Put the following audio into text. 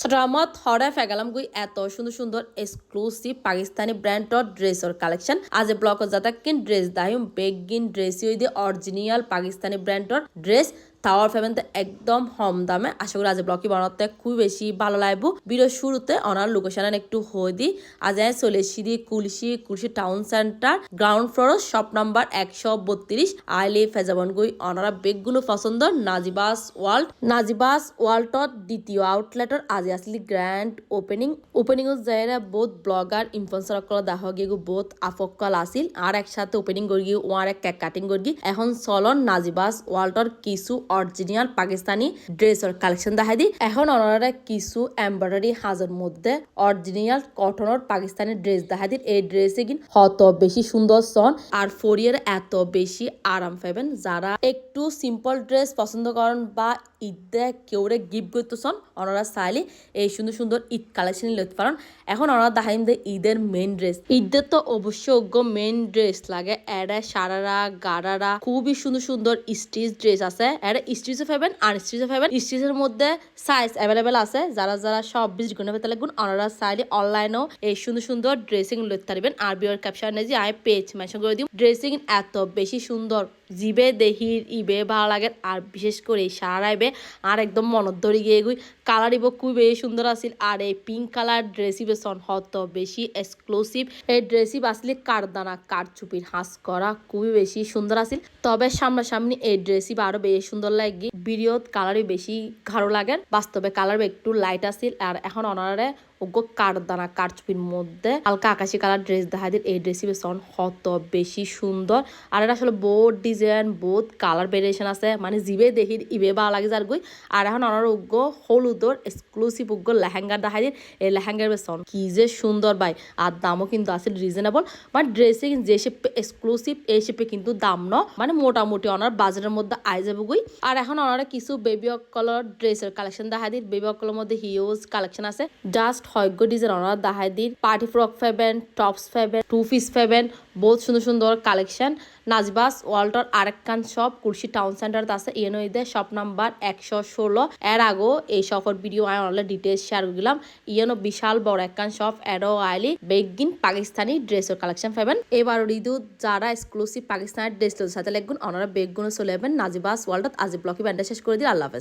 রামত হরে ফেগালাম গুই এত সুন্দর সুন্দর এক্সক্লুসিভ পাকিস্তানি ব্র্যান্ডর ড্রেসর কালেকশন আজ ব্লক জাতাকিন ড্রেস দাহিম বেগিন ড্রেস ইউদি অরিজিনাল পাকিস্তানি ব্র্যান্ডর ড্রেস টাওয়ার ফেভেন একদম কম দামে আশা করি আজ ব্লগটি বানাতে খুব বেশি ভালো লাগবো ভিডিও শুরুতে অনার লোকেশন একটু হয়ে দি আজ চলে এসেছি দি Kulshi town centre ground floor shop number 132 আইলি ফেজাবন গুই অনারা বেগগুলো পছন্দ নাজিবাস ওয়ার্ল্ডর দ্বিতীয় আউটলেটর আজ আসলে গ্র্যান্ড ওপেনিং জায়গা বহুত ব্লগার ইনফ্লুয়েন্সার সকল দাহ গিয়ে বহুত আফক্কল আসিল আর একসাথে ওপেনিং করি গিয়ে ওয়ার এক কেক কাটিং করি এখন চলন নাজিবাস ওয়ার্ল্ডর কিছু অরিজিনাল পাকিস্তানি ড্রেসর কালেকশন দেখাই দি এখন ওনারা কিছু এমব্রয়ডারি হাজার মধ্যে অরিজিনাল কটনের পাকিস্তানি ড্রেস দেখাই দি এই ড্রেসে কিন হত বেশি সুন্দর সন আর ফোরিয়ার এত বেশি আরাম পাবেন যারা একটু সিম্পল ড্রেস পছন্দ করেন বা ঈদে কেউরে গিফট করতেছন ওনারা চাইলে এই সুন্দর সুন্দর ঈদ কালেকশন লইতে পারেন এখন ওনারা দেখাইম যে ঈদের মেইন ড্রেস ঈদের তো অবশ্যই মেইন ড্রেস লাগে এরা সারারা গারারা খুবই সুন্দর সুন্দর স্টিচ ড্রেস আছে এরা স্টিচও পাবেন আনস্টিচও পাবেন স্টিচের মধ্যে সাইজ অ্যাভেলেবেল আছে যারা যারা সব 20 গুণে পেতে লাগবেন ওনারা চাইলে অনলাইনেও এই সুন্দর সুন্দর ড্রেসিং লইতে পারবেন আর বিয়ার ক্যাপশনে যে আই পেজ মেনশন করে দিই ড্রেসিং এত বেশি সুন্দর জিবে দেহির ইবে ভালো লাগে আর বিশেষ করে এই সারাইবে আর একদম মনত ধরে গিয়ে গুই কালার ইব খুব বেশি সুন্দর আছিল আর এই পিঙ্ক কালার ড্রেসই বেসন হত বেশি এক্সক্লুসিভ এই ড্রেসই আসলে কারদানা কারচুপির হাস করা খুবই বেশি সুন্দর আছিল তবে সামনাসামনি এই ড্রেসই আরো বেশি সুন্দর লাগে ভিডিওত কালারই বেশি গাঢ় লাগে বাস্তবে কালার একটু লাইট আছিল আর এখন অনারে ওগো কারদানা কারচুপির মধ্যে হালকা আকাশি কালার ড্রেস দেখা দিল এই ড্রেসই বেসন হত বেশি সুন্দর আর এটা আসলে বহুত ডিজাইন বহুত কালার ভেরিয়েশন আছে মানে জিবে দেখির ইবে ভালো লাগে যার গই আর এখন অনার উগ্র হলুদর এক্সক্লুসিভ উগ্র লেহেঙ্গা দেখাই দিন এই লেহেঙ্গার বেসন কি যে সুন্দর ভাই আর দামও কিন্তু আছে রিজনেবল বাট ড্রেসে যে শেপে এক্সক্লুসিভ এই শেপে কিন্তু দাম ন মানে মোটামুটি অনার বাজারের মধ্যে আই যাবো গই আর এখন অনারা কিছু বেবি কালার ড্রেসের কালেকশন দেখাই দিন বেবি কালার মধ্যে হিউজ কালেকশন আছে জাস্ট হয়গ্য ডিজাইন অনার দেখাই দিন পার্টি ফ্রক ফেবেন টপস ফেবেন টু পিস ফেবেন বহুত সুন্দর সুন্দর কালেকশন নাজবাস ওয়ার্ল্ডর আরেকখান শপ কুলসি টাউন সেন্টার আছে ইয়েনইদে শপ নাম্বার 116 এর আগো এই শপের ভিডিও আই অনলাইন ডিটেইলস শেয়ার করলাম ইয়েনো বিশাল বড় একখান শপ এডো আইলি বেগিন পাকিস্তানি ড্রেসের কালেকশন পাবেন এবার ঋতু যারা এক্সক্লুসিভ পাকিস্তানি ড্রেস সাথে লাগবেন ওনারা বেগগুলো চলে যাবেন নাজিবাস ওয়ার্ল্ডত আজি ব্লকি ব্যান্ডে শেষ করে দিই আল্লাহ হাফেজ।